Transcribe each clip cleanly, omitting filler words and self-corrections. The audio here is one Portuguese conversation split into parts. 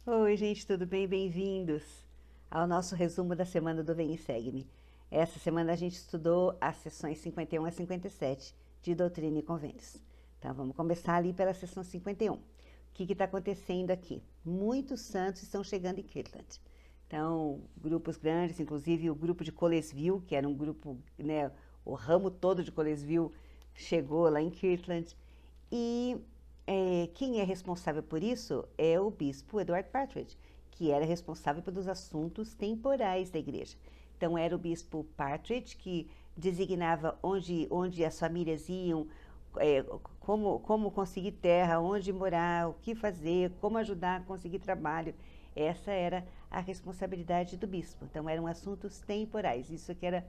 Oi, gente, tudo bem? Bem-vindos ao nosso resumo da semana do Vem e Segue-me. Essa semana a gente estudou as sessões 51 a 57 de Doutrina e Convênios. Então, vamos começar ali pela sessão 51. O que está acontecendo aqui? Muitos santos estão chegando em Kirtland. Então, grupos grandes, inclusive o grupo de Colesville, que era um grupo, né, o ramo todo de Colesville chegou lá em Kirtland. E quem é responsável por isso é o bispo Edward Partridge, que era responsável pelos assuntos temporais da igreja. Então, era o bispo Partridge que designava onde as famílias iam, como conseguir terra, onde morar, o que fazer, como ajudar a conseguir trabalho. Essa era a responsabilidade do bispo. Então, eram assuntos temporais. Isso que era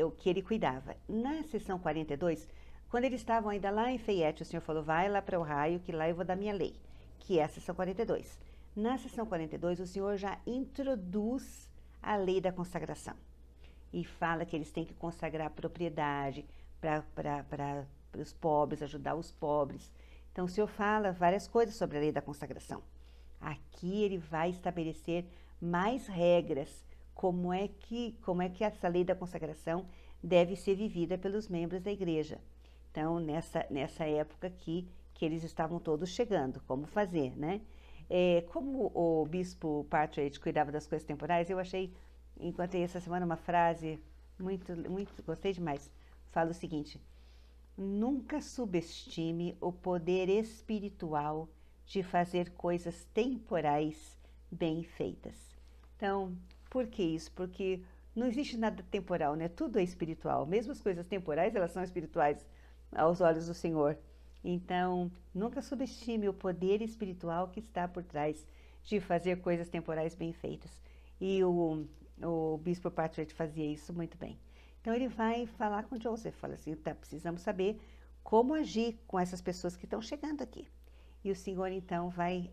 o que ele cuidava. Na sessão 42, quando eles estavam ainda lá em Fayette, o senhor falou, vai lá para Ohio, que lá eu vou dar minha lei, que é a sessão 42. Na sessão 42, o senhor já introduz a lei da consagração e fala que eles têm que consagrar a propriedade para os pobres, ajudar os pobres. Então, o senhor fala várias coisas sobre a lei da consagração. Aqui ele vai estabelecer mais regras, como é que essa lei da consagração deve ser vivida pelos membros da igreja. Então, nessa época aqui, que eles estavam todos chegando, como fazer, né? Como o bispo Partridge cuidava das coisas temporais, eu encontrei essa semana uma frase muito, gostei demais. Fala o seguinte: nunca subestime o poder espiritual de fazer coisas temporais bem feitas. Então, por que isso? Porque não existe nada temporal, né? Tudo é espiritual. Mesmo as coisas temporais, elas são espirituais aos olhos do Senhor. Então, nunca subestime o poder espiritual que está por trás de fazer coisas temporais bem feitas. E o bispo Patrick fazia isso muito bem. Então, ele vai falar com Joseph, fala assim, tá, precisamos saber como agir com essas pessoas que estão chegando aqui. E o Senhor, então, vai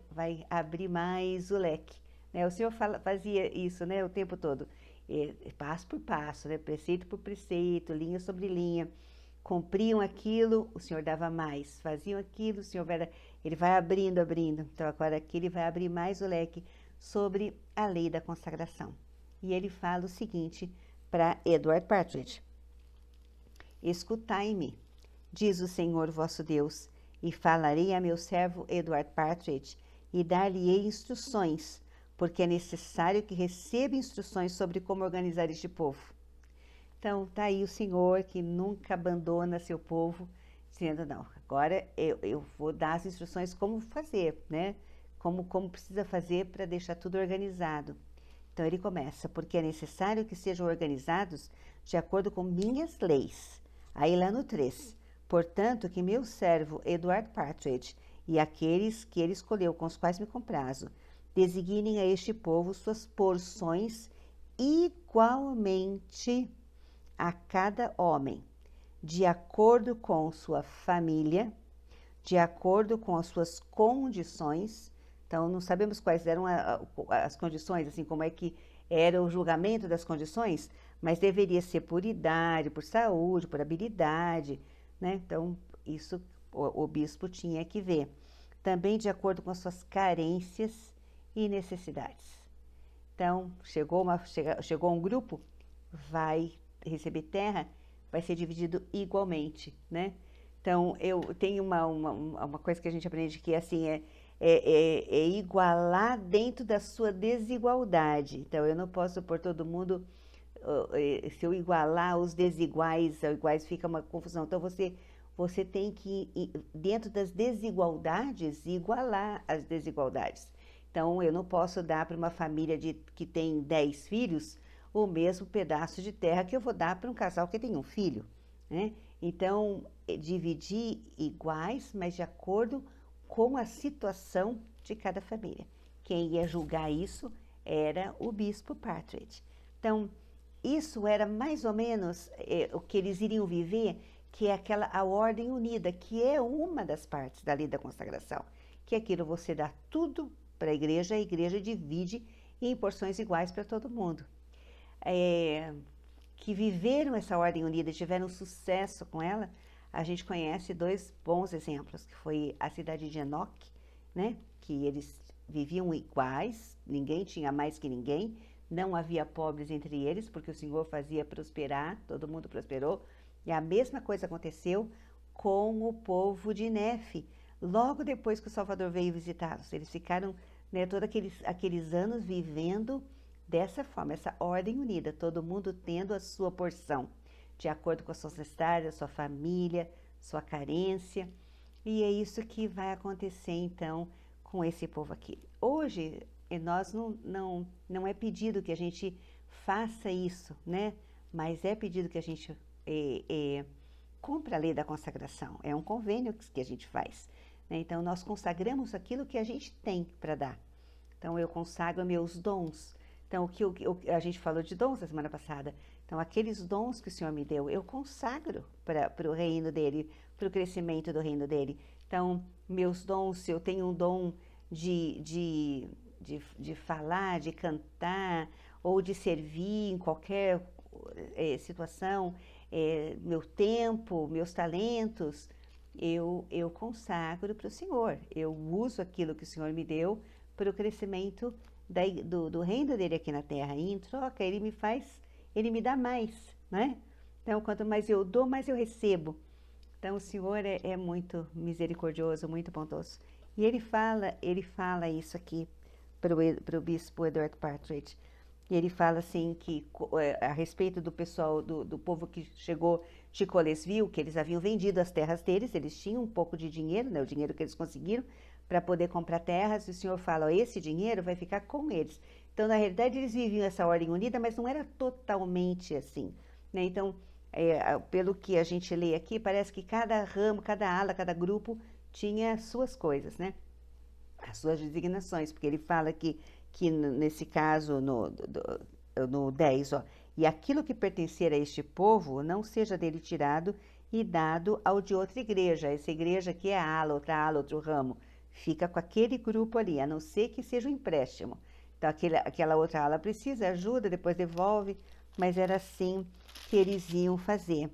abrir mais o leque. Né? O Senhor fazia isso, né, o tempo todo, passo por passo, né, preceito por preceito, linha sobre linha. Cumpriam aquilo, o Senhor dava mais. Faziam aquilo, o Senhor ele vai abrindo, abrindo. Então, agora aqui ele vai abrir mais o leque sobre a lei da consagração. E ele fala o seguinte para Edward Partridge: escutai-me, diz o Senhor vosso Deus, e falarei a meu servo Edward Partridge, e dar-lhe-ei instruções, porque é necessário que receba instruções sobre como organizar este povo. Então, está aí o Senhor que nunca abandona seu povo, dizendo, não, agora eu vou dar as instruções como fazer, né? Como precisa fazer para deixar tudo organizado. Então, ele começa, porque é necessário que sejam organizados de acordo com minhas leis. Aí, lá no 3, portanto, que meu servo Edward Partridge e aqueles que ele escolheu, com os quais me comprazo, designem a este povo suas porções igualmente a cada homem, de acordo com sua família, de acordo com as suas condições. Então, não sabemos quais eram as condições, assim, como é que era o julgamento das condições, mas deveria ser por idade, por saúde, por habilidade, né? Então, isso o bispo tinha que ver. Também de acordo com as suas carências e necessidades. Então, chegou um grupo, vai receber terra, vai ser dividido igualmente, né? Então, eu tenho uma coisa que a gente aprende que assim é igualar dentro da sua desigualdade. Então, eu não posso pôr todo mundo, se eu igualar os desiguais ao iguais, fica uma confusão. Então, você tem que, dentro das desigualdades, igualar as desigualdades. Então, eu não posso dar para uma família que tem 10 filhos o mesmo pedaço de terra que eu vou dar para um casal que tem um filho, né? Então, dividir iguais, mas de acordo com a situação de cada família. Quem ia julgar isso era o bispo Partridge. Então, isso era mais ou menos o que eles iriam viver, que é a ordem unida, que é uma das partes da lei da consagração, que é aquilo você dá tudo para a igreja divide em porções iguais para todo mundo. Que viveram essa ordem unida e tiveram sucesso com ela, a gente conhece dois bons exemplos, que foi a cidade de Enoque, né? Que eles viviam iguais, ninguém tinha mais que ninguém, não havia pobres entre eles, porque o Senhor fazia prosperar, todo mundo prosperou. E a mesma coisa aconteceu com o povo de Nefe, logo depois que o Salvador veio visitá-los. Eles ficaram, né, todos aqueles anos vivendo dessa forma, essa ordem unida, todo mundo tendo a sua porção, de acordo com a sua necessidade, a sua família, sua carência. E é isso que vai acontecer, então, com esse povo aqui. Hoje, nós não é pedido que a gente faça isso, né? Mas é pedido que a gente cumpra a lei da consagração. É um convênio que a gente faz, né? Então, nós consagramos aquilo que a gente tem para dar. Então, eu consagro meus dons. Então, a gente falou de dons na semana passada. Então, aqueles dons que o Senhor me deu, eu consagro para o reino dele, para o crescimento do reino dele. Então, meus dons, se eu tenho um dom de falar, de cantar, ou de servir em qualquer situação, meu tempo, meus talentos, eu consagro para o Senhor. Eu uso aquilo que o Senhor me deu para o crescimento do reino dele aqui na terra. E em troca, ele me dá mais, né? Então, quanto mais eu dou, mais eu recebo. Então, o Senhor é muito misericordioso, muito bondoso. E ele fala isso aqui para o bispo Edward Partridge. E ele fala assim que a respeito do pessoal, do povo que chegou de Colesville, que eles haviam vendido as terras deles, eles tinham um pouco de dinheiro, né, o dinheiro que eles conseguiram para poder comprar terras, e o Senhor fala, ó, esse dinheiro vai ficar com eles. Então, na realidade, eles viviam essa ordem unida, mas não era totalmente assim, né? Então, pelo que a gente lê aqui, parece que cada ramo, cada ala, cada grupo tinha suas coisas, né? As suas designações, porque ele fala que nesse caso, no 10, ó, e aquilo que pertencer a este povo não seja dele tirado e dado ao de outra igreja. Essa igreja aqui é a ala, outro ramo. Fica com aquele grupo ali, a não ser que seja um empréstimo. Então, aquela outra ala precisa, ajuda, depois devolve, mas era assim que eles iam fazer.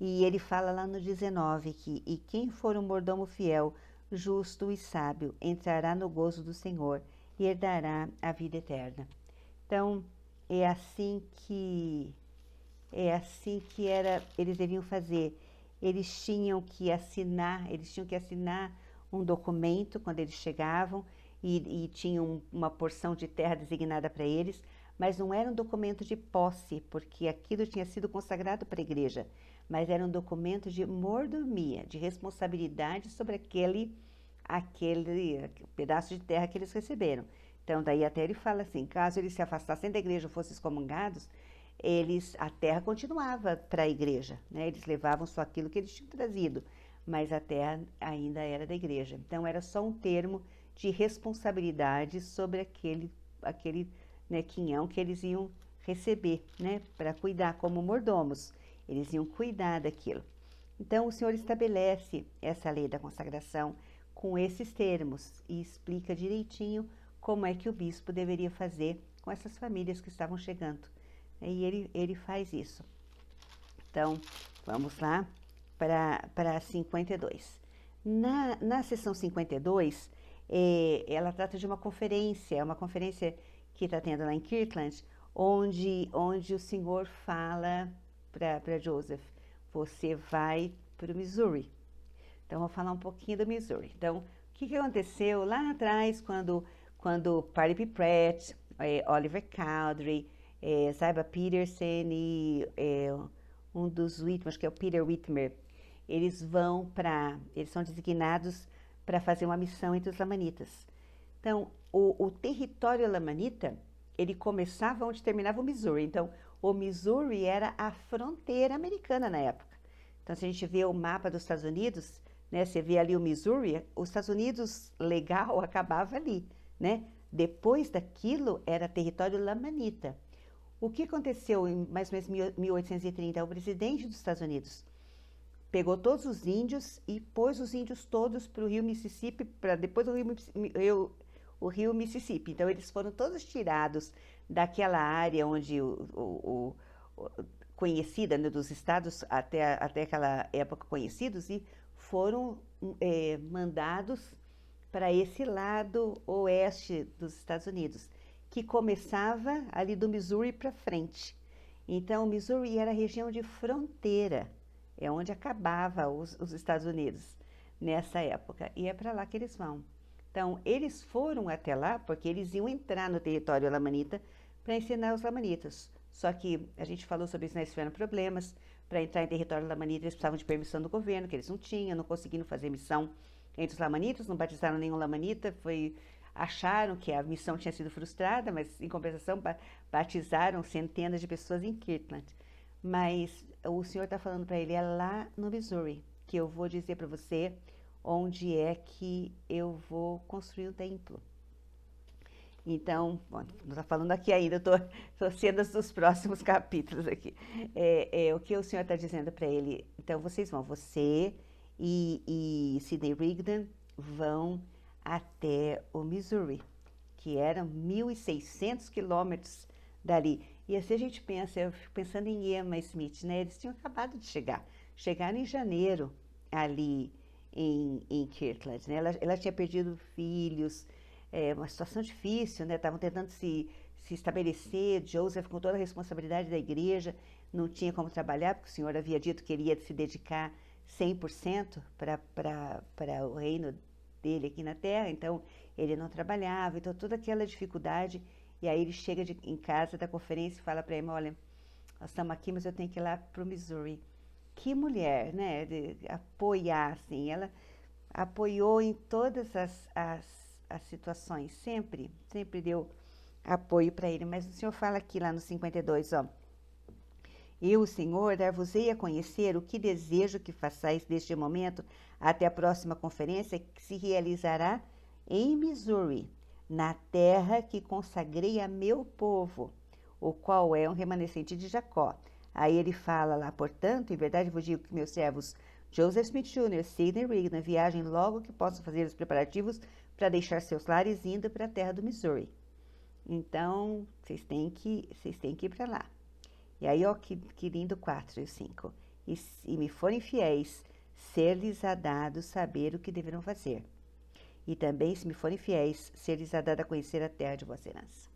E ele fala lá no 19 que, e quem for um mordomo fiel, justo e sábio, entrará no gozo do Senhor e herdará a vida eterna. Então, eles deviam fazer. Eles tinham que assinar um documento quando eles chegavam e tinham uma porção de terra designada para eles, mas não era um documento de posse, porque aquilo tinha sido consagrado para a igreja, mas era um documento de mordomia, de responsabilidade sobre aquele pedaço de terra que eles receberam. Então, daí até ele fala assim, caso eles se afastassem da igreja ou fossem excomungados, a terra continuava para a igreja, né? Eles levavam só aquilo que eles tinham trazido, mas a terra ainda era da igreja. Então, era só um termo de responsabilidade sobre aquele né, quinhão que eles iam receber, né? Para cuidar, como mordomos. Eles iam cuidar daquilo. Então, o Senhor estabelece essa lei da consagração com esses termos e explica direitinho como é que o bispo deveria fazer com essas famílias que estavam chegando. E ele faz isso. Então, vamos lá para 52. Na sessão 52, ela trata de uma conferência que está tendo lá em Kirtland, onde o Senhor fala para Joseph, você vai para o Missouri. Então, vou falar um pouquinho do Missouri. Então, o que aconteceu lá atrás, quando Parley P. Pratt, Oliver Cowdery, Ziba Peterson e um dos Whitmer, acho que é o Peter Whitmer, eles são designados para fazer uma missão entre os lamanitas. Então, o território lamanita, ele começava onde terminava o Missouri. Então, o Missouri era a fronteira americana na época. Então, se a gente vê o mapa dos Estados Unidos, né, você vê ali o Missouri, os Estados Unidos legal acabava ali, né? Depois daquilo era território lamanita. O que aconteceu em mais ou menos 1830? O presidente dos Estados Unidos pegou todos os índios e pôs os índios todos para o rio Mississippi, para depois o rio Mississippi. Então, eles foram todos tirados daquela área onde conhecida, né, dos estados até aquela época conhecidos, e foram mandados para esse lado oeste dos Estados Unidos, que começava ali do Missouri para frente. Então, o Missouri era a região de fronteira, é onde acabava os Estados Unidos nessa época, e é para lá que eles vão. Então, eles foram até lá porque eles iam entrar no território lamanita para ensinar os lamanitas. Só que a gente falou sobre isso, né? Eles tiveram problemas. Para entrar em território lamanita, eles precisavam de permissão do governo, que eles não tinham, não conseguiram fazer missão entre os lamanitas, não batizaram nenhum lamanita, acharam que a missão tinha sido frustrada, mas em compensação batizaram centenas de pessoas em Kirtland. Mas o senhor está falando para ele, é lá no Missouri, que eu vou dizer para você onde é que eu vou construir o templo. Então, bom, não está falando aqui ainda, estou cenas dos próximos capítulos aqui. O que o senhor está dizendo para ele? Então, você e Sidney Rigdon vão até o Missouri, que eram 1.600 quilômetros dali. E assim a gente pensa, eu fico pensando em Emma Smith, né? Eles tinham acabado de chegaram em janeiro ali em Kirtland, né? Ela tinha perdido filhos, uma situação difícil, né? Estavam tentando se estabelecer, Joseph com toda a responsabilidade da igreja, não tinha como trabalhar, porque o senhor havia dito que ele ia se dedicar 100% para o reino dele aqui na Terra, então ele não trabalhava, então toda aquela dificuldade, e aí ele chega em casa da conferência e fala para Emma, olha, nós estamos aqui, mas eu tenho que ir lá para o Missouri. Que mulher, né, de apoiar, assim, ela apoiou em todas as situações, sempre deu apoio para ele, mas o senhor fala aqui lá no 52, ó, eu, Senhor, dar-vos-ei a conhecer o que desejo que façais deste momento até a próxima conferência que se realizará em Missouri, na terra que consagrei a meu povo, o qual é um remanescente de Jacó. Aí ele fala lá, portanto, em verdade vos digo que meus servos Joseph Smith Jr., Sidney Rigdon viajem logo que possam fazer os preparativos para deixar seus lares indo para a terra do Missouri. Então, vocês têm que ir para lá. E aí, ó, que lindo 4 e 5. E me forem fiéis, ser-lhes-á dado saber o que deverão fazer. E também, se me forem fiéis, ser-lhes-á dado a conhecer a terra de vossa herança.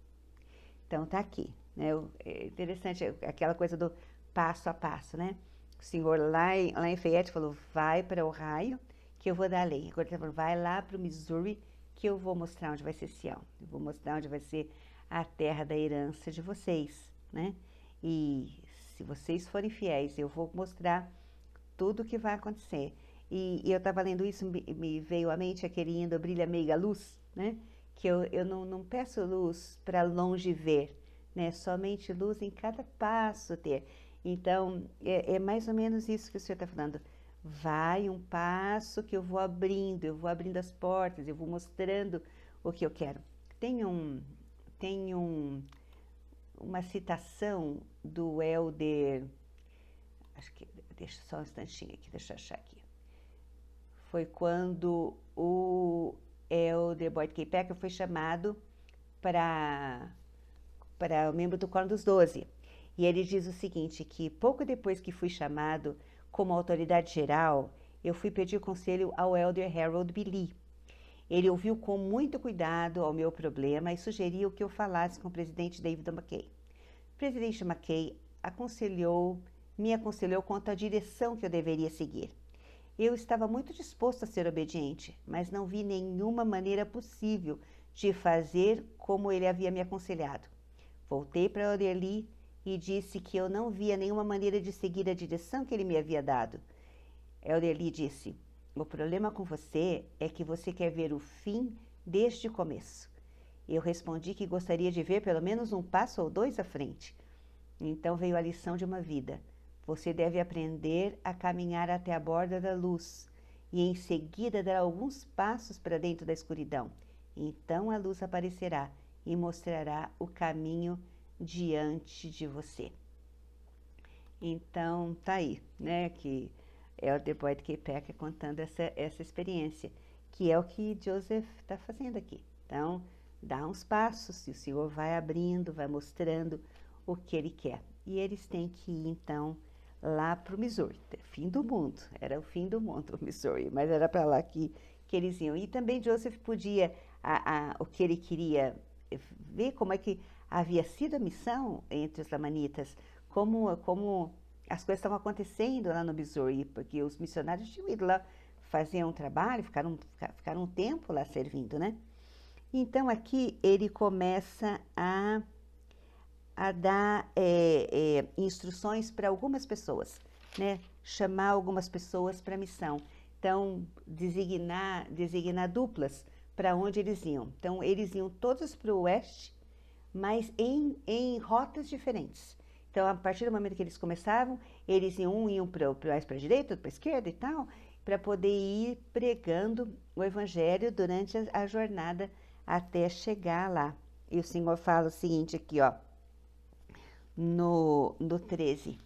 Então, tá aqui, né? É interessante aquela coisa do passo a passo, né? O senhor lá em Fayette falou, vai para Ohio, que eu vou dar a lei. Agora ele tá falando, vai lá para o Missouri, que eu vou mostrar onde vai ser Sião. Eu vou mostrar onde vai ser a terra da herança de vocês, né? E se vocês forem fiéis, eu vou mostrar tudo o que vai acontecer. E eu estava lendo isso, me veio à mente aquele hino Brilha Meiga Luz, né? Que eu não peço luz para longe ver, né? Somente luz em cada passo ter. Então, é mais ou menos isso que o senhor está falando. Vai um passo que eu vou abrindo as portas, eu vou mostrando o que eu quero. Tem uma citação do Elder, acho que, deixa só um instantinho aqui, deixa eu achar aqui. Foi quando o Elder Boyd K. Packer foi chamado para o membro do Quórum dos 12. E ele diz o seguinte, que pouco depois que fui chamado como autoridade geral, eu fui pedir conselho ao Elder Harold B. Lee. Ele ouviu com muito cuidado ao meu problema e sugeriu que eu falasse com o presidente David McKay. O presidente McKay me aconselhou quanto à direção que eu deveria seguir. Eu estava muito disposto a ser obediente, mas não vi nenhuma maneira possível de fazer como ele havia me aconselhado. Voltei para Elder Lee e disse que eu não via nenhuma maneira de seguir a direção que ele me havia dado. Elder Lee disse, o problema com você é que você quer ver o fim desde o começo. Eu respondi que gostaria de ver pelo menos um passo ou dois à frente. Então veio a lição de uma vida. Você deve aprender a caminhar até a borda da luz e em seguida dar alguns passos para dentro da escuridão. Então a luz aparecerá e mostrará o caminho diante de você. Então tá aí, né, que é o The Boyd K. Packer contando essa experiência, que é o que Joseph está fazendo aqui. Então, dá uns passos e o Senhor vai abrindo, vai mostrando o que Ele quer. E eles têm que ir, então, lá para o Missouri. Fim do mundo, era o fim do mundo o Missouri, mas era para lá que que eles iam. E também Joseph podia, o que ele queria ver como é que havia sido a missão entre os lamanitas, como as coisas estavam acontecendo lá no Missouri, porque os missionários tinham ido lá, faziam um trabalho, ficaram um tempo lá servindo, né? Então aqui ele começa a dar instruções para algumas pessoas, né? Chamar algumas pessoas para a missão. Então, designar duplas para onde eles iam. Então, eles iam todos para o oeste, mas em rotas diferentes. Então, a partir do momento que eles começavam, eles iam mais para a direita, outro para a esquerda e tal, para poder ir pregando o evangelho durante a jornada até chegar lá. E o Senhor fala o seguinte aqui, ó, no 13.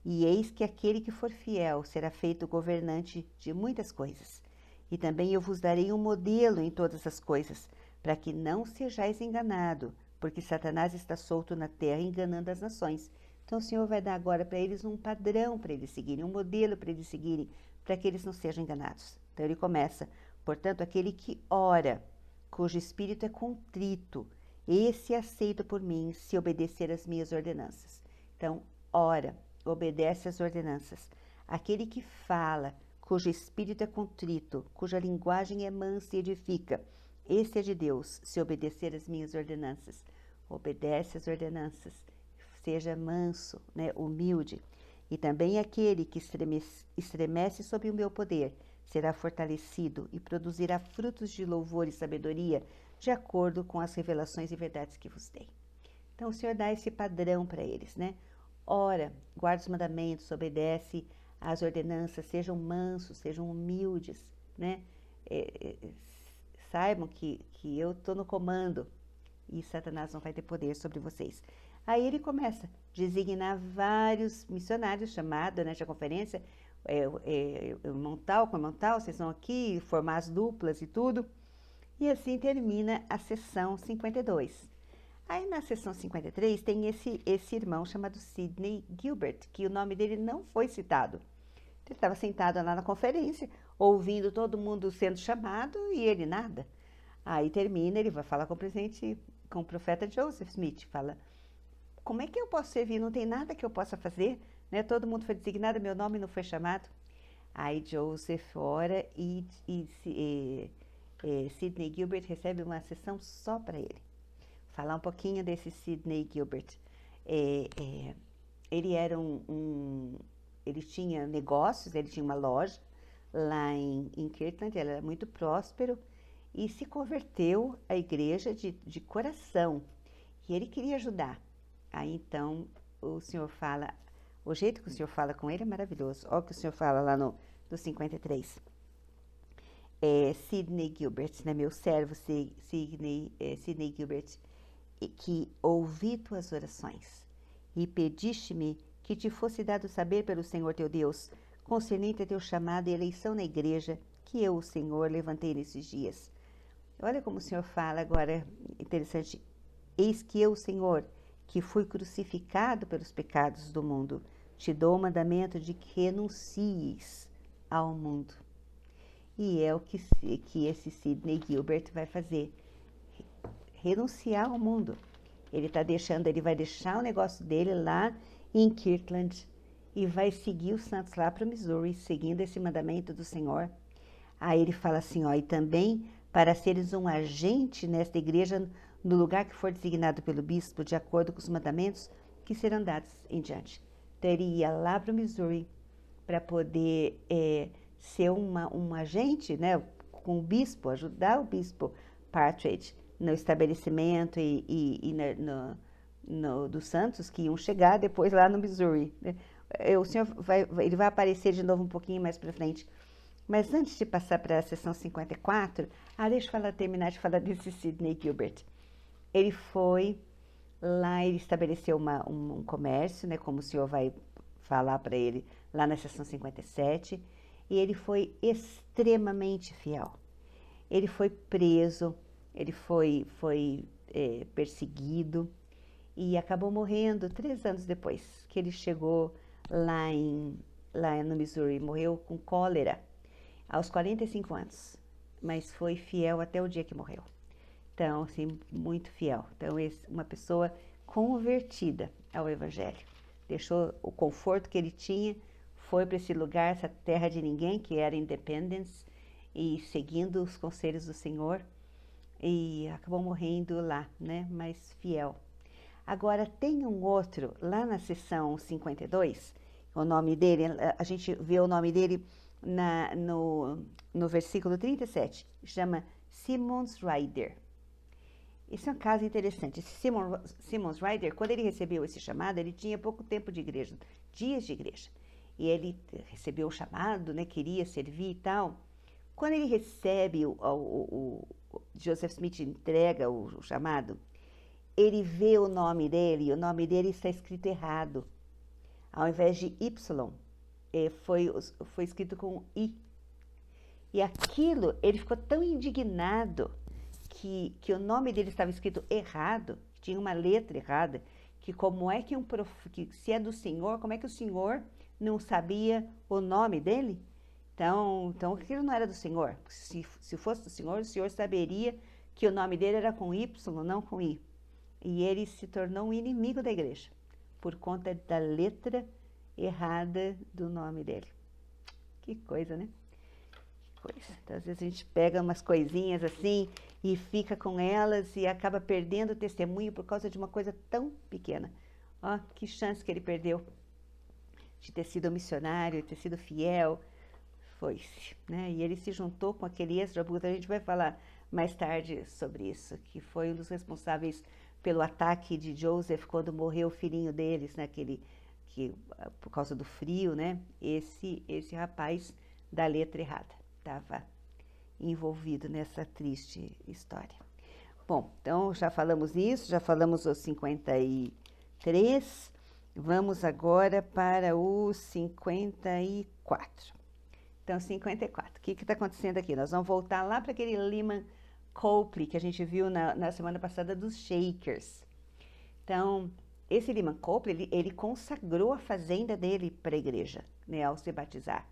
E eis que aquele que for fiel será feito governante de muitas coisas. E também eu vos darei um modelo em todas as coisas, para que não sejais enganado, porque Satanás está solto na terra enganando as nações. Então o Senhor vai dar agora para eles um padrão para eles seguirem, um modelo para eles seguirem, para que eles não sejam enganados. Então ele começa, portanto, aquele que ora, cujo espírito é contrito, esse é aceito por mim, se obedecer às minhas ordenanças. Então, ora, obedece às ordenanças. Aquele que fala, cujo espírito é contrito, cuja linguagem é mansa e edifica, esse é de Deus, se obedecer às minhas ordenanças. Obedece às ordenanças, seja manso, né, humilde. E também aquele que estremece sob o meu poder, será fortalecido e produzirá frutos de louvor e sabedoria, de acordo com as revelações e verdades que vos dei. Então, o Senhor dá esse padrão para eles, né? Ora, guarda os mandamentos, obedece às ordenanças, sejam mansos, sejam humildes, né? Saibam que eu estou no comando e Satanás não vai ter poder sobre vocês. Aí ele começa a designar vários missionários chamados durante a conferência, Montal, vocês vão aqui formar as duplas e tudo. E assim termina a sessão 52. Aí na sessão 53 tem esse irmão chamado Sidney Gilbert, que o nome dele não foi citado. Ele estava sentado lá na conferência, ouvindo todo mundo sendo chamado e ele nada. Aí termina, ele vai falar com o profeta Joseph Smith, fala, como é que eu posso servir? Não tem nada que eu possa fazer, né? Todo mundo foi designado, meu nome não foi chamado. Aí Joseph ora e Sidney Gilbert recebe uma sessão só para ele. Falar um pouquinho desse Sidney Gilbert. Ele era ele tinha negócios, ele tinha uma loja lá em Kirtland, ele era muito próspero e se converteu à igreja de coração. E ele queria ajudar. Aí então o Senhor fala, o jeito que o Senhor fala com ele é maravilhoso. Olha o que o Senhor fala lá no 53. Sidney Gilbert, né, meu servo Sidney Gilbert, que ouvi tuas orações e pediste-me que te fosse dado saber pelo Senhor teu Deus, concernente a teu chamado e eleição na igreja, que eu, o Senhor, levantei nesses dias. Olha como o Senhor fala agora, interessante. Eis que eu, Senhor, que fui crucificado pelos pecados do mundo, te dou o mandamento de que renuncies ao mundo. E é o que esse Sidney Gilbert vai fazer. Renunciar ao mundo. Ele vai deixar o negócio dele lá em Kirtland e vai seguir os santos lá para o Missouri, seguindo esse mandamento do Senhor. Aí ele fala assim, ó, e também para seres um agente nesta igreja no lugar que for designado pelo bispo, de acordo com os mandamentos que serão dados em diante. Então ele ia lá para o Missouri para poder ser um agente, né, com o bispo, ajudar o bispo Partridge no estabelecimento dos santos que iam chegar depois lá no Missouri. O Senhor ele vai aparecer de novo um pouquinho mais para frente. Mas antes de passar para a sessão 54, deixa eu terminar de falar desse Sidney Gilbert. Ele foi lá, ele estabeleceu um comércio, né, como o Senhor vai falar para ele lá na sessão 57, e ele foi extremamente fiel. Ele foi preso, ele foi perseguido e acabou morrendo 3 anos depois que ele chegou lá no Missouri. Morreu com cólera aos 45 anos. mas foi fiel até o dia que morreu. Então, assim, muito fiel. Então, uma pessoa convertida ao Evangelho. Deixou o conforto que ele tinha, foi para esse lugar, essa terra de ninguém, que era Independence, e seguindo os conselhos do Senhor, e acabou morrendo lá, né? Mas fiel. Agora, tem um outro, lá na seção 52, o nome dele, a gente vê o nome dele no versículo 37, chama Simmons Ryder. Esse é um caso interessante. Esse Simmons Ryder, quando ele recebeu esse chamado, ele tinha pouco tempo de igreja, dias de igreja. E ele recebeu o chamado, né, queria servir e tal. Quando ele recebe, o Joseph Smith entrega o chamado, ele vê o nome dele, e o nome dele está escrito errado. Ao invés de Y, foi escrito com I. E aquilo, ele ficou tão indignado que o nome dele estava escrito errado, tinha uma letra errada, que como é que que se é do Senhor, como é que o Senhor não sabia o nome dele? Então aquilo não era do Senhor. Se fosse do Senhor, o Senhor saberia que o nome dele era com Y, não com I. E ele se tornou um inimigo da igreja, por conta da letra errada do nome dele. Que coisa, né? Coisa. Então, às vezes a gente pega umas coisinhas assim e fica com elas e acaba perdendo o testemunho por causa de uma coisa tão pequena. Ó, que chance que ele perdeu de ter sido missionário, de ter sido fiel. Foi-se, né? E ele se juntou com aquele ex-Rabuta, a gente vai falar mais tarde sobre isso, que foi um dos responsáveis pelo ataque de Joseph quando morreu o filhinho deles, né? Por causa do frio, né? Esse rapaz da letra errada estava envolvido nessa triste história. Bom, então já falamos isso, já falamos os 53, vamos agora para o 54. Então, 54, o que está acontecendo aqui? Nós vamos voltar lá para aquele Lyman Copley que a gente viu na semana passada dos Shakers. Então, esse Lyman Copley, ele consagrou a fazenda dele para a igreja, né, ao se batizar.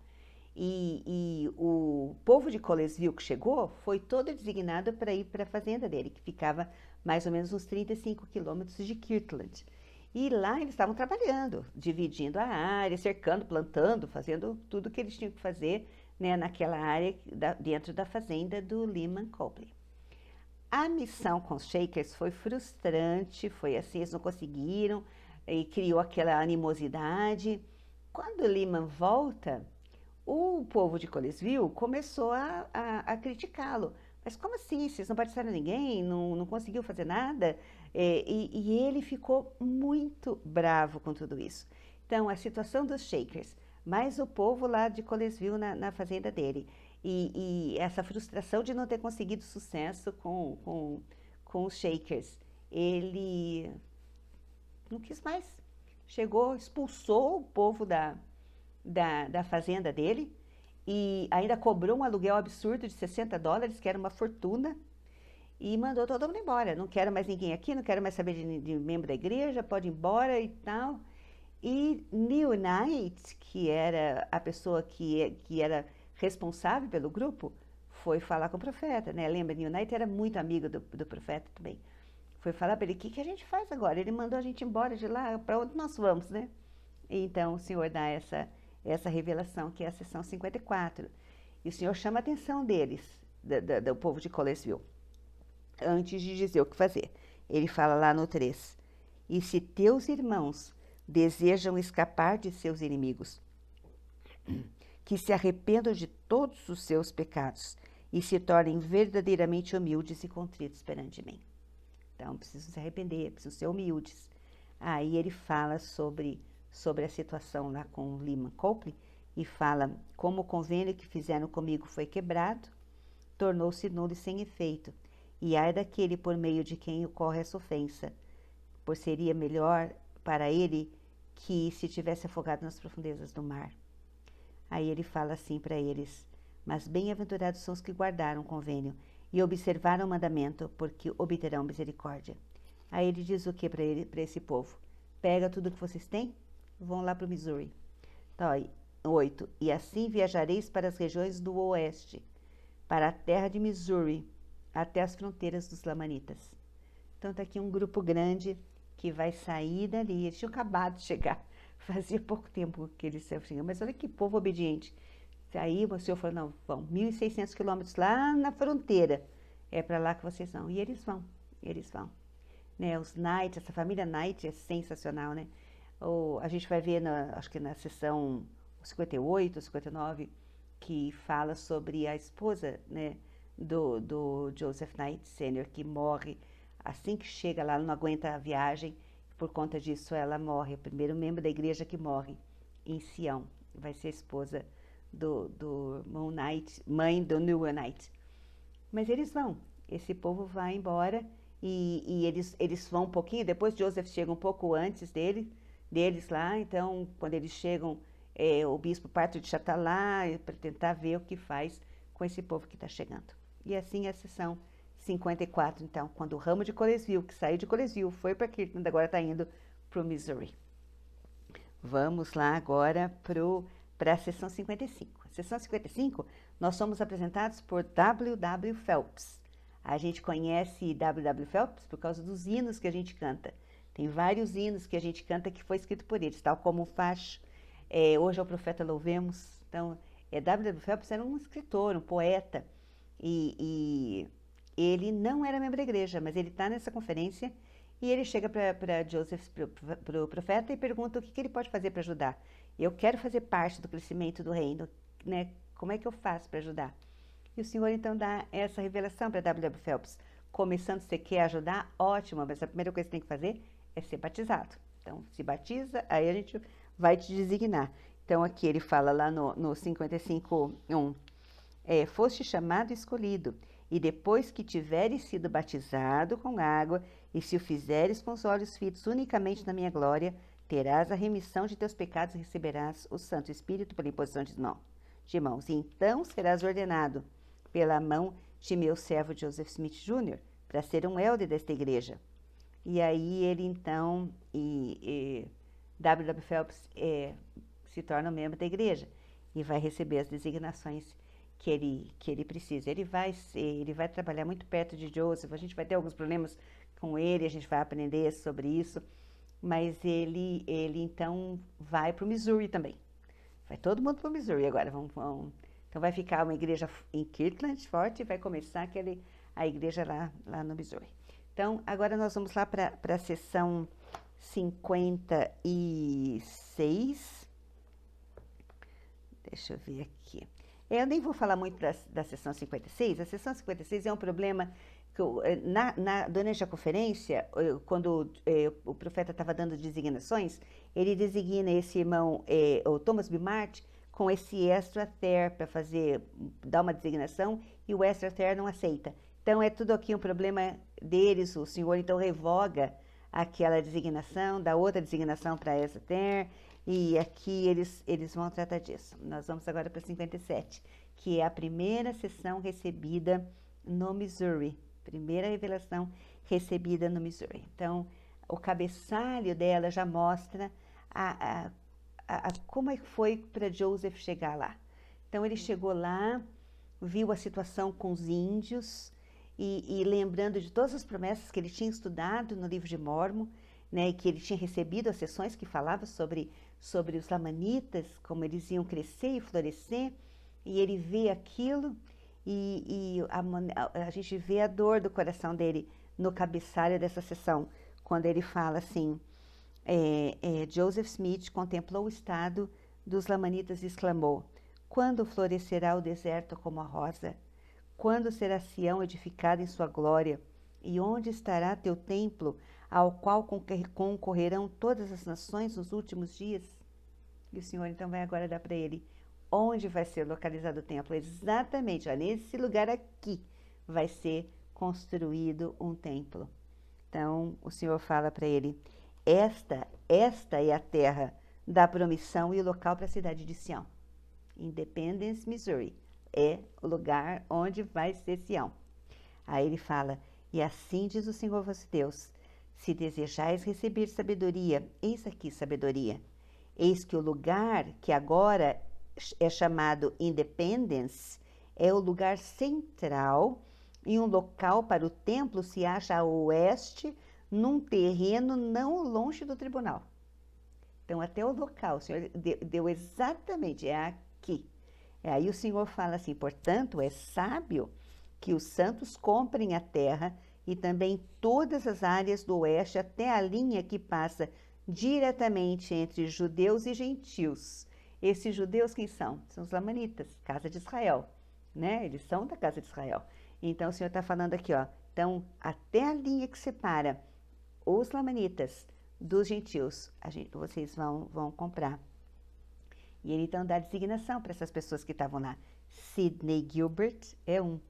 E o povo de Colesville que chegou foi todo designado para ir para a fazenda dele, que ficava mais ou menos uns 35 quilômetros de Kirtland. E lá eles estavam trabalhando, dividindo a área, cercando, plantando, fazendo tudo o que eles tinham que fazer, né, naquela área dentro da fazenda do Lyman Copley. A missão com os Shakers foi frustrante, foi assim, eles não conseguiram, e criou aquela animosidade. Quando o Lyman volta, o povo de Colesville começou a criticá-lo. Mas como assim? Vocês não batizaram ninguém? Não conseguiu fazer nada? E ele ficou muito bravo com tudo isso. Então, a situação dos Shakers, mais o povo lá de Colesville na fazenda dele, e essa frustração de não ter conseguido sucesso com os Shakers, ele não quis mais. Chegou, expulsou o povo da fazenda dele e ainda cobrou um aluguel absurdo de $60, que era uma fortuna, e mandou todo mundo embora. Não quero mais ninguém aqui, não quero mais saber de membro da igreja, pode ir embora e tal. E Neil Knight, que era a pessoa que era responsável pelo grupo, foi falar com o profeta, né? Lembra, Neil Knight era muito amigo do profeta também. Foi falar para ele, o que a gente faz agora? Ele mandou a gente embora de lá, para onde nós vamos, né? E então o Senhor dá essa revelação, que é a seção 54. E o Senhor chama a atenção deles, do povo de Colesville, antes de dizer o que fazer. Ele fala lá no 3, e se teus irmãos desejam escapar de seus inimigos, que se arrependam de todos os seus pecados e se tornem verdadeiramente humildes e contritos perante mim. Então, precisam se arrepender, precisam ser humildes. Aí ele fala sobre a situação lá com o Lyman Copley e fala, como o convênio que fizeram comigo foi quebrado, tornou-se nulo e sem efeito, e ai daquele por meio de quem ocorre essa ofensa, pois seria melhor para ele que se tivesse afogado nas profundezas do mar. Aí ele fala assim para eles, mas bem-aventurados são os que guardaram o convênio e observaram o mandamento, porque obterão misericórdia. Aí ele diz o que para esse povo? Pega tudo que vocês têm, vão lá para o Missouri. Então, 8. E assim viajareis para as regiões do oeste, para a terra de Missouri, até as fronteiras dos Lamanitas. Então está aqui um grupo grande que vai sair dali. Eles tinham acabado de chegar, fazia pouco tempo que eles saíram, mas olha que povo obediente. Aí o Senhor falou, não, vão 1.600 quilômetros lá na fronteira, é para lá que vocês vão. E eles vão. Né, os Knight, essa família Knight é sensacional, né? A gente vai ver, acho que na sessão 58, 59, que fala sobre a esposa, né, do Joseph Knight Sr., que morre assim que chega lá, não aguenta a viagem, por conta disso ela morre, o primeiro membro da igreja que morre em Sião, vai ser a esposa do irmão Knight, mãe do Newell Knight. Mas eles vão, esse povo vai embora e eles vão um pouquinho, depois Joseph chega um pouco antes deles lá, então quando eles chegam, o bispo parte de Chatar lá para tentar ver o que faz com esse povo que está chegando. E assim a sessão 54, então, quando o ramo de Colesville, que saiu de Colesville, foi para Kirtland, agora está indo para o Missouri. Vamos lá agora para a sessão 55. A sessão 55, nós somos apresentados por W.W. Phelps. A gente conhece W.W. Phelps por causa dos hinos que a gente canta. Tem vários hinos que a gente canta que foi escrito por eles, tal como o Facho, Hoje ao Profeta Louvemos. Então, W.W. Phelps era um escritor, um poeta, e ele não era membro da igreja, mas ele está nessa conferência e ele chega para Joseph, para o profeta, e pergunta o que ele pode fazer para ajudar. Eu quero fazer parte do crescimento do reino, né? Como é que eu faço para ajudar? E o Senhor então dá essa revelação para W.W. Phelps. Começando, você quer ajudar? Ótimo, mas a primeira coisa que você tem que fazer é ser batizado. Então, se batiza, aí a gente vai te designar. Então, aqui ele fala lá no 55:1, foste chamado e escolhido, e depois que tiveres sido batizado com água, e se o fizeres com os olhos fitos unicamente na minha glória, terás a remissão de teus pecados e receberás o Santo Espírito pela imposição de mãos. E então serás ordenado pela mão de meu servo Joseph Smith Jr. para ser um elder desta igreja. E aí ele então, W.W. Phelps se torna um membro da igreja e vai receber as designações que ele precisa. Ele vai trabalhar muito perto de Joseph, a gente vai ter alguns problemas com ele, a gente vai aprender sobre isso, mas ele então vai para o Missouri também. Vai todo mundo para o Missouri agora. Então vai ficar uma igreja em Kirtland forte e vai começar a igreja lá no Missouri. Então agora nós vamos lá para a sessão 56. Deixa eu ver aqui. Eu nem vou falar muito da sessão 56. A sessão 56 é um problema que durante a conferência, quando o profeta estava dando designações, ele designa esse irmão, o Thomas B. Mart, com esse Ezra Thayer para dar uma designação, e o Ezra Thayer não aceita. Então é tudo aqui um problema deles. O Senhor então revoga aquela designação, dá outra designação para Ezra Thayer. E aqui eles vão tratar disso. Nós vamos agora para 57, que é a primeira sessão recebida no Missouri. Primeira revelação recebida no Missouri. Então, o cabeçalho dela já mostra como é que foi para Joseph chegar lá. Então, ele chegou lá, viu a situação com os índios e lembrando de todas as promessas que ele tinha estudado no livro de Mórmon, né, que ele tinha recebido as sessões que falavam sobre os lamanitas, como eles iam crescer e florescer, e ele vê aquilo, e a gente vê a dor do coração dele no cabeçalho dessa sessão, quando ele fala assim, Joseph Smith contemplou o estado dos lamanitas e exclamou, quando florescerá o deserto como a rosa? Quando será Sião edificada em sua glória? E onde estará teu templo, ao qual concorrerão todas as nações nos últimos dias? E o Senhor então vai agora dar para ele onde vai ser localizado o templo. Exatamente, nesse lugar aqui vai ser construído um templo. Então o Senhor fala para ele, esta é a terra da promissão e o local para a cidade de Sião. Independence, Missouri, é o lugar onde vai ser Sião. Aí ele fala, e assim diz o Senhor vosso Deus, se desejais receber sabedoria, eis aqui sabedoria. Eis que o lugar que agora é chamado Independence é o lugar central e um local para o templo se acha a oeste, num terreno não longe do tribunal. Então, até o local, o Senhor deu exatamente, é aqui. Aí o Senhor fala assim, portanto, é sábio que os santos comprem a terra e também todas as áreas do oeste até a linha que passa diretamente entre judeus e gentios. Esses judeus quem são? São os lamanitas, casa de Israel, né? Eles são da casa de Israel. Então, o Senhor está falando aqui, ó. Então, até a linha que separa os lamanitas dos gentios, vocês vão comprar. E ele então dá designação para essas pessoas que estavam lá. Sidney Gilbert é um.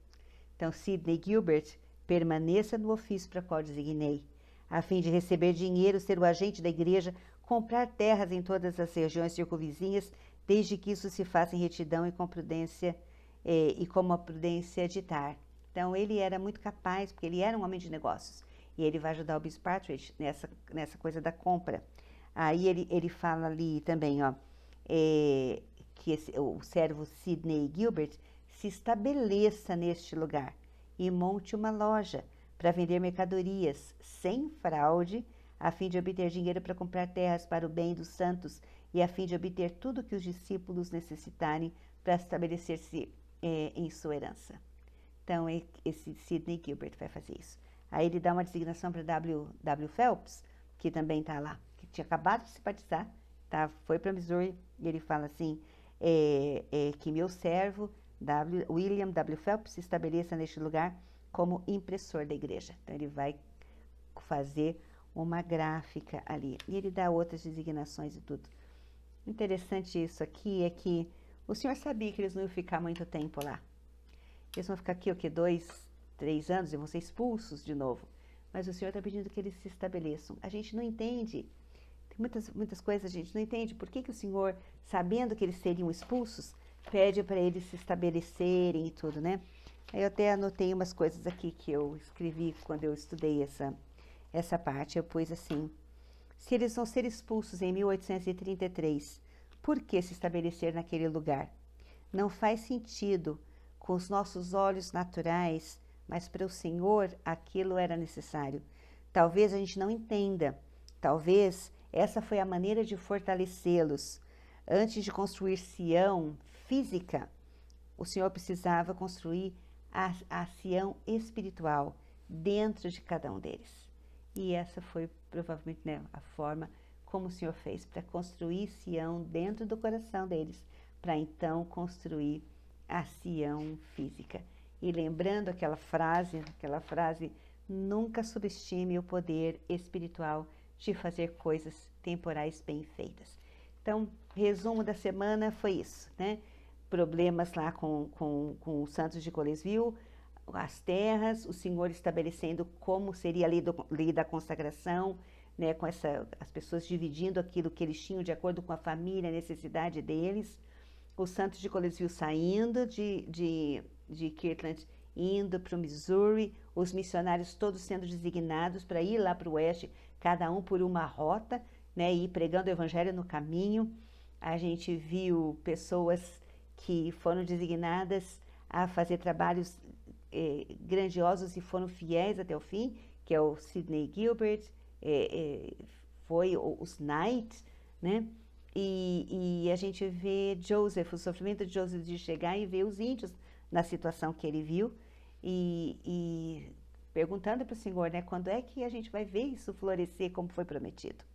Então, Sidney Gilbert, permaneça no ofício para o qual designei, a fim de receber dinheiro, ser o agente da igreja, comprar terras em todas as regiões circunvizinhas, desde que isso se faça em retidão e com prudência, e como a prudência ditar. Então, ele era muito capaz, porque ele era um homem de negócios. E ele vai ajudar o Bispo Partridge nessa coisa da compra. Aí ele fala ali também, ó, que o servo Sidney Gilbert se estabeleça neste lugar e monte uma loja para vender mercadorias sem fraude, a fim de obter dinheiro para comprar terras para o bem dos santos e a fim de obter tudo que os discípulos necessitarem para estabelecer-se em sua herança. Então, esse Sidney Gilbert vai fazer isso. Aí ele dá uma designação para W. Phelps, que também está lá, que tinha acabado de se batizar, tá? Foi para Missouri, e ele fala assim, que meu servo, William W. Phelps, se estabeleça neste lugar como impressor da igreja. Então, ele vai fazer uma gráfica ali. E ele dá outras designações e tudo. Interessante isso aqui é que o senhor sabia que eles não iam ficar muito tempo lá. Eles vão ficar aqui, o quê? 2, 3 anos e vão ser expulsos de novo. Mas o Senhor está pedindo que eles se estabeleçam. A gente não entende. Tem muitas coisas a gente não entende. Por que o Senhor, sabendo que eles seriam expulsos, pede para eles se estabelecerem e tudo, né? Aí eu até anotei umas coisas aqui que eu escrevi quando eu estudei essa parte. Eu pus assim, se eles vão ser expulsos em 1833, por que se estabelecer naquele lugar? Não faz sentido com os nossos olhos naturais, mas para o Senhor aquilo era necessário. Talvez a gente não entenda, talvez essa foi a maneira de fortalecê-los. Antes de construir Sião física, o Senhor precisava construir a Sião espiritual dentro de cada um deles. E essa foi provavelmente, né, a forma como o Senhor fez para construir Sião dentro do coração deles, para então construir a Sião física. E lembrando aquela frase, nunca subestime o poder espiritual de fazer coisas temporais bem feitas. Então, resumo da semana foi isso, né? Problemas lá com os santos de Colesville, as terras, o Senhor estabelecendo como seria a lei da consagração, né? Com as pessoas dividindo aquilo que eles tinham de acordo com a família, a necessidade deles. Os santos de Colesville saindo de Kirtland, indo para o Missouri, os missionários todos sendo designados para ir lá para o oeste, cada um por uma rota, né, e ir pregando o evangelho no caminho. A gente viu pessoas que foram designadas a fazer trabalhos grandiosos e foram fiéis até o fim, que é o Sidney Gilbert, foi os Knight, né? E a gente vê Joseph, o sofrimento de Joseph de chegar e ver os índios na situação que ele viu e perguntando para o Senhor, né, quando é que a gente vai ver isso florescer como foi prometido.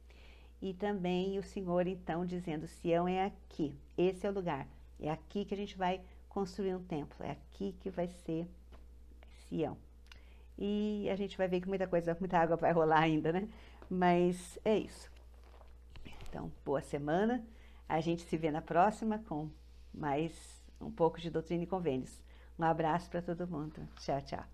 E também o Senhor, então, dizendo, Sião é aqui, esse é o lugar, é aqui que a gente vai construir um templo, é aqui que vai ser Sião. E a gente vai ver que muita água vai rolar ainda, né? Mas é isso. Então, boa semana. A gente se vê na próxima com mais um pouco de Doutrina e Convênios. Um abraço para todo mundo. Tchau, tchau.